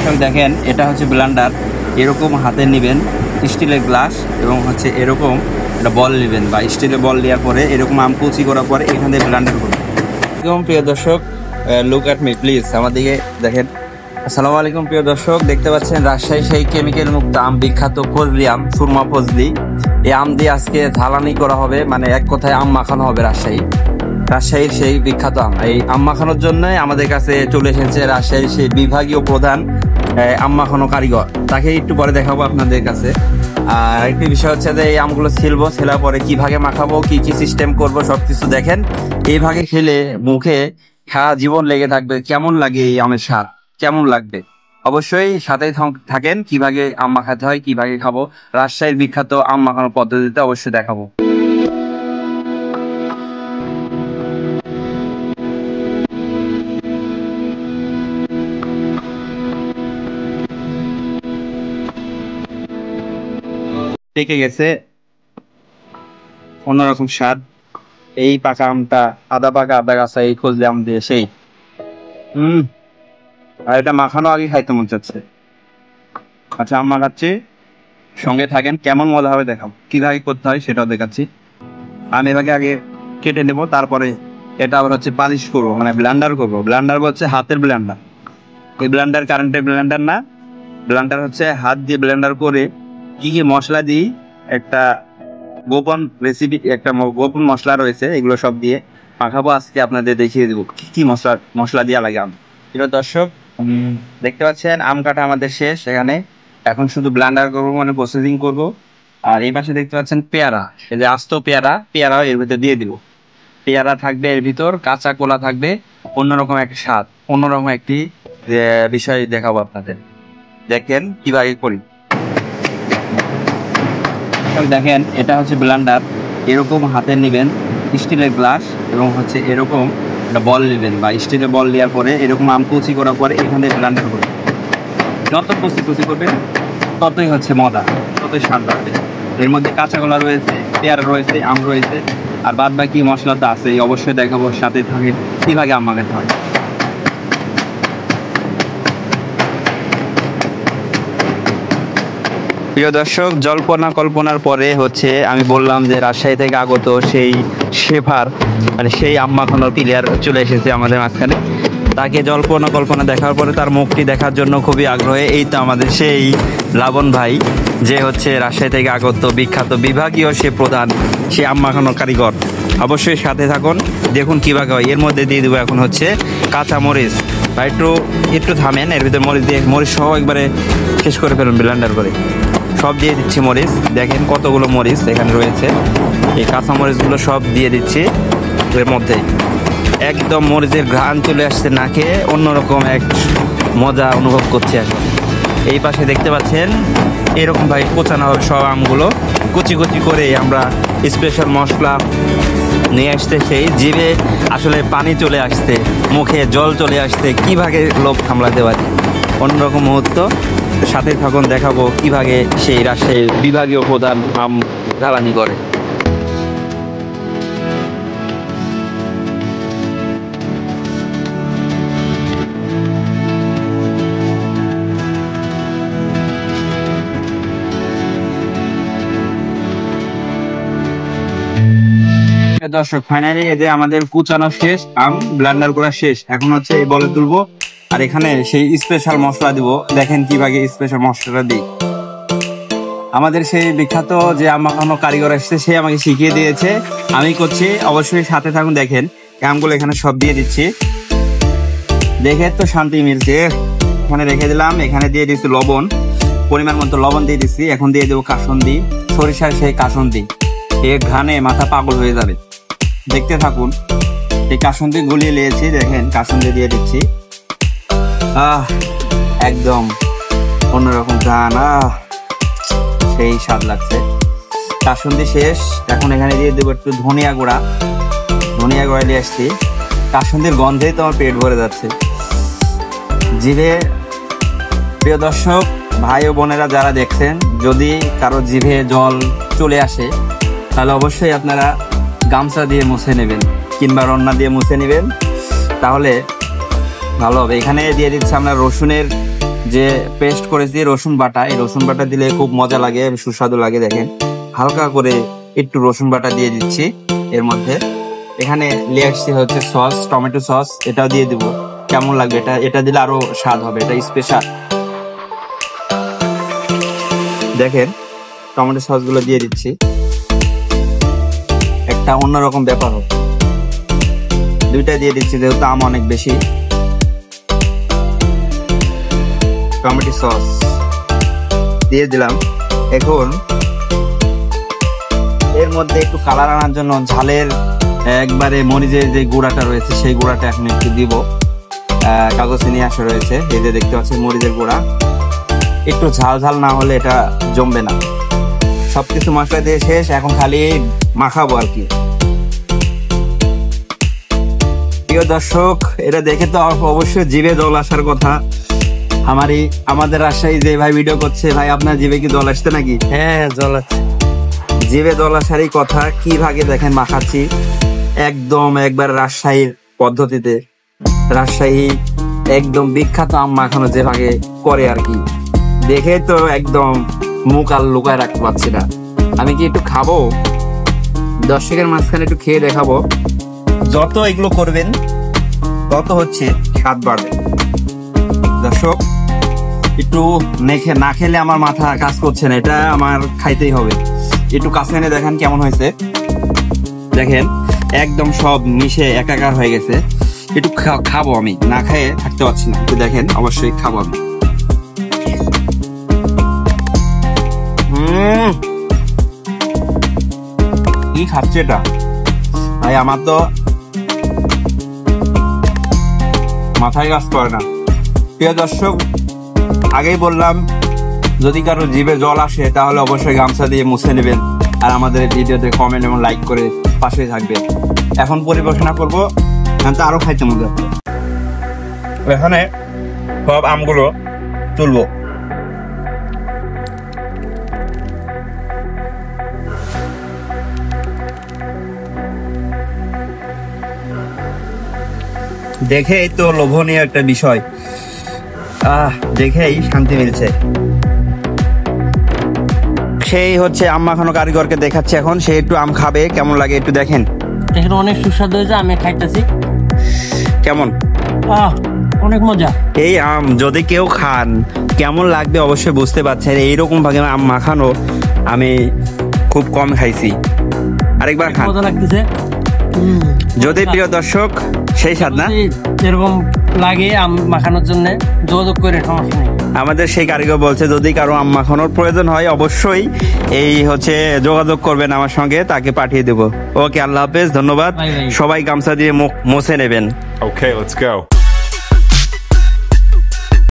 দর্শক দেখেন, এটা হচ্ছে ব্লেন্ডার। এরকম হাতে নেবেন স্টিলের গ্লাস এবং হচ্ছে এরকম একটা বল নেবেন বা স্টিলের বল দেওয়ার পরে এরকম আম কুচি করার পরে এখান থেকে ব্লেন্ডার করবেন। একদম প্রিয় দর্শক, লুক অ্যাট মি প্লিজ, আমার দিকে দেখেন। আসসালামু আলাইকুম প্রিয় দর্শক, দেখতে পাচ্ছেন রাজশাহী সেই কেমিক্যাল মুক্ত আম, বিখ্যাত ফজলি আম, সুরমা ফজলি। এই আম দিয়ে আজকে ঝালানি করা হবে, মানে এক কথায় আম মাখানো হবে। রাজশাহীর সেই বিখ্যাত আম, এই আম মাখানোর জন্য আমাদের কাছে চলে এসেছে রাজশাহীর সেই বিভাগীয় প্রধান আম মাখানো কারিগর। তাকে একটু পরে দেখাবো আপনাদের কাছে। আর একটি বিষয় হচ্ছে যে এই আমগুলো ছিলবো, ছেলার পরে কি ভাগে মাখাবো, কি কি সিস্টেম করবো সবকিছু দেখেন। এই ভাগে খেলে মুখে সারা জীবন লেগে থাকবে। কেমন লাগে এই আমের স্বাদ, কেমন লাগবে অবশ্যই সাথেই থাকেন। কিভাবে আম মাখাতে হয়, কিভাবে খাবো, রাজশাহীর বিখ্যাত আম মাখানোর পদ্ধতিতে অবশ্যই দেখাবো। পেকে গেছে, অন্যরকম স্বাদ। এই পাকা আমটা, আদা পাকা আদা গাছা, এই ফজলি আম দিয়ে সেই আর এটা মাখানো আগে খাইতে মন চাচ্ছে। আচ্ছা, আম মাখাচ্ছি, সঙ্গে থাকেন। কেমন মজা হবে দেখাবো, কিভাবে করতে হয় সেটাও দেখাচ্ছি। আমি এটাকে আগে কেটে নেবো, তারপরে এটা আবার হচ্ছে পালিশ করবো, মানে ব্লেন্ডার করবো। ব্লেন্ডার হচ্ছে হাতের ব্লেন্ডার, এই ব্লেন্ডার কারেন্টের ব্লেন্ডার না। ব্লেন্ডার হচ্ছে হাত দিয়ে ব্লেন্ডার করে কি কি মশলা দিই, একটা গোপন রেসিপি, একটা গোপন মশলা রয়েছে, এগুলো সব দিয়ে মাখাবো। আজকে আপনাদের দেখিয়ে দেবো কি কি মশলা দেওয়া লাগে। প্রিয় দর্শক, দেখতে পাচ্ছেন আম কাটা আমাদের শেষ। এখানে এখন শুধু ব্লেন্ডার করবো, মানে প্রসেসিং করবো। আর এই পাশে দেখতে পাচ্ছেন পেয়ারা, এই যে আস্ত পেয়ারাও এর ভিতরে দিয়ে দিব। পেয়ারা থাকবে এর ভিতর, কাঁচা কোলা থাকবে, অন্যরকম একটা স্বাদ, অন্যরকম একটি বিষয় দেখাবো আপনাদের। দেখেন কিভাবে করি। দেখেন, এটা হচ্ছে ব্লেন্ডার। এরকম হাতে নেবেন স্টিলের গ্লাস এবং হচ্ছে এরকম একটা বল নেবেন বা স্টিলের বল দেওয়ার পরে এরকম আম কুচি করার পরে এখানে ব্লেন্ডার করবেন। যত কুচি করবেন ততই হচ্ছে মজা, ততই স্বাদ বাড়বে। এর মধ্যে কাঁচা কলা রয়েছে, পেয়ারা রয়েছে, আম রয়েছে, আর বাদ বাকি মশলা তো আছে, অবশ্যই দেখাবো। সাথে থাকে কিভাবে আম মাখাতে হয়। প্রিয় দর্শক, জল্পনা কল্পনার পরে হচ্ছে আমি বললাম যে রাজশাহী থেকে আগত সেই শেফার, মানে সেই আম মাখানোর প্লেয়ার চলে এসেছে আমাদের মাঝখানে। তাকে জল্পনা কল্পনা দেখার পরে তার মুখটি দেখার জন্য খুবই আগ্রহে। এই তো আমাদের সেই লাবণ ভাই, যে হচ্ছে রাজশাহী থেকে আগত বিখ্যাত বিভাগীয় সে প্রধান, সে আম মাখানোর কারিগর। অবশ্যই সাথে থাকুন, দেখুন কীভাবে হয়। এর মধ্যে দিয়ে দেবো এখন হচ্ছে কাঁচা মরিচ, বা একটু থামেন, এর ভিতরে মরিচ দিয়ে, মরিচ সহ একবারে শেষ করে ফেলুন ব্লেন্ডার করে। সব দিয়ে দিচ্ছি মরিচ, দেখেন কতগুলো মরিচ এখানে রয়েছে। এই কাঁচা মরিচগুলো সব দিয়ে দিচ্ছি এর মধ্যে। একদম মরিচের ঘ্রাণ চলে আসছে নাকে, অন্যরকম এক মজা অনুভব করছি এখন। এই পাশে দেখতে পাচ্ছেন এরকমভাবে কোচানো হবে সব আমগুলো, কুচি করে আমরা স্পেশাল মশলা নিয়ে আসতে, সেই জিভে আসলে পানি চলে আসছে, মুখে জল চলে আসছে, কীভাবে লোভ সামলাতে পারি। অন্যরকম মুহূর্ত, সাথে থাকুন, দেখাবো কিভাবে সেই রাজশাহীর বিভাগীয় প্রধান আম জ্বালানি করে। দর্শক, ফাইনালি এই যে আমাদের কুচানো শেষ, আম ব্লেন্ডার করা শেষ। এখন হচ্ছে এই বলে তুলবো, আর এখানে সেই স্পেশাল মশলা দিব। দেখেন কিভাবে স্পেশাল মশলাটা দিই। আমাদের সেই বিখ্যাত যে আম মাখানো কারিগর আসছে, সে আমাকে শিখিয়ে দিয়েছে, আমি করছি। অবশ্যই সাথে থাকুন, দেখেন আমগুলো এখানে সব দিয়ে দিচ্ছি। দেখে তো শান্তি মিলছে। এখানে রেখে দিলাম, এখানে দিয়ে দিচ্ছি লবণ, পরিমাণ মতো লবণ দিয়ে দিচ্ছি। এখন দিয়ে দেবো কাসুন্দি, সরিষার সেই কাসুন্দি। এর ঘানে মাথা পাগল হয়ে যাবে, দেখতে থাকুন। এই কাসুন্দি গুলিয়ে নিয়েছি, দেখেন কাসুন্দি দিয়ে দিচ্ছি। একদম অন্যরকম গান, সেই স্বাদ লাগছে। কাসুন্দি শেষ, এখন এখানে দিয়ে দেবো একটু ধনিয়া গুঁড়া দিয়ে আসছি। কাসুন্দির গন্ধেই তো আমার পেট ভরে যাচ্ছে জিভে। প্রিয় দর্শক, ভাই ও বোনেরা যারা দেখছেন, যদি কারো জিভে জল চলে আসে তাহলে অবশ্যই আপনারা গামছা দিয়ে মুছে নেবেন কিংবা রন্না দিয়ে মুছে নেবেন, তাহলে ভালো হবে। এখানে দিয়ে দিচ্ছি আমরা রসুনের যে পেস্ট করেছি রসুন বাটা, এই রসুন বাটা দিলে খুব মজা লাগে, সুস্বাদু লাগে। দেখেন হালকা করে একটু রসুন বাটা দিয়ে দিচ্ছি এর মধ্যে। এখানে নিয়ে আসছি হচ্ছে সস, টমেটো সস, এটাও দিয়ে দিব। কেমন লাগবে এটা? এটা দিলে আরো স্বাদ হবে, এটা স্পেশাল। দেখেন টমেটো সস গুলো দিয়ে দিচ্ছি, একটা অন্যরকম ব্যাপার হবে। দুইটা দিয়ে দিচ্ছি যেহেতু আম অনেক বেশি। টমেটো সস দিয়ে দিলাম। এখন এর মধ্যে একটু কালার আনার জন্য ঝালের একবারে মরিচের যে গুঁড়াটা রয়েছে সেই গুঁড়াটা এখন একটু দিব। কাগজে নিয়ে আসা রয়েছে, এই যে দেখতে পাচ্ছেন মরিচের গুঁড়া। একটু ঝাল ঝাল না হলে এটা জমবে না। সবকিছু মশলা দিয়ে শেষ, এখন খালি মাখাবো আর কি। প্রিয় দর্শক, এটা দেখে তো অবশ্যই জিভে জল আসার কথা। আমাদের রাজশাহী যে ভাই ভিডিও করছে, ভাই আপনার জিভে কি জল আসছে নাকি? হ্যাঁ জল আছে, জিভে জল আসারই কথা। কি ভাগে দেখেন মাখাচ্ছি, একদম একবার রাজশাহীর পদ্ধতিতে। রাজশাহী একদম বিখ্যাত আম মাখানো যে ভাগে করে আর কি, দেখে তো একদম মুখ আর লুকায় রাখতে পারছি না। আমি কি একটু খাবো, দর্শকের মাঝখানে একটু খেয়ে দেখাবো। যত এগুলো করবেন তত হচ্ছে স্বাদ বাড়বে। দর্শক একটু না খেলে আমার মাথা কাজ করছে না, এটা আমার খাইতেই হবে। একটু কাছে এনে দেখেন কেমন হয়েছে। দেখেন একদম সব মিশে একাকার হয়ে গেছে। একটু খাবো, আমি না খেয়ে থাকতে পারছি না। একটু দেখেন, অবশ্যই খাবো আমি। কি খাচ্ছে এটা ভাই? আমার তো মাথায় কাজ করে না। প্রিয় দর্শক, আগেই বললাম যদি কারো জিভে জল আসে তাহলে অবশ্যই গামছা দিয়ে মুছে নেবেন, আর আমাদের ভিডিওতে কমেন্ট এবং লাইক করে পাশেই থাকবে। এখন পরিবেশনা করবো, তো আরো খাইতে মজা। এখানে সব আমগুলো তুলবো। দেখেই তো লোভনীয় একটা বিষয়, দেখেই শান্তি মিলছে। সেই হচ্ছে আম মাখানো কারিগরকে দেখাচ্ছে এখন, সে একটু আম খাবে, কেমন লাগে একটু দেখেন। এখানে অনেক সুস্বাদু হয়েছে, আমি খাইতেছি। কেমন? অনেক মজা। এই আম যদি কেউ খান কেমন লাগবে অবশ্যই বুঝতে পারছেন। এইরকম ভাবে আম মাখানো আমি খুব কম খাইছি। আরেকবার খান, মজা লাগতেছে। যদি প্রিয় দর্শক সেই স্বাদ না এরকম লাগে আম মাখানোর জন্য যোগাযোগ করে, সমস্যা নেই। আমাদের সেই কারিগর বলছে যদি কারো আম মাখানোর প্রয়োজন হয় অবশ্যই এই হচ্ছে যোগাযোগ করবেন আমার সঙ্গে, তাকে পাঠিয়ে দেবো। ওকে, আল্লাহ হাফেজ, ধন্যবাদ। সবাই গামছা দিয়ে মুখ মুছে নেবেন। Okay, let's go.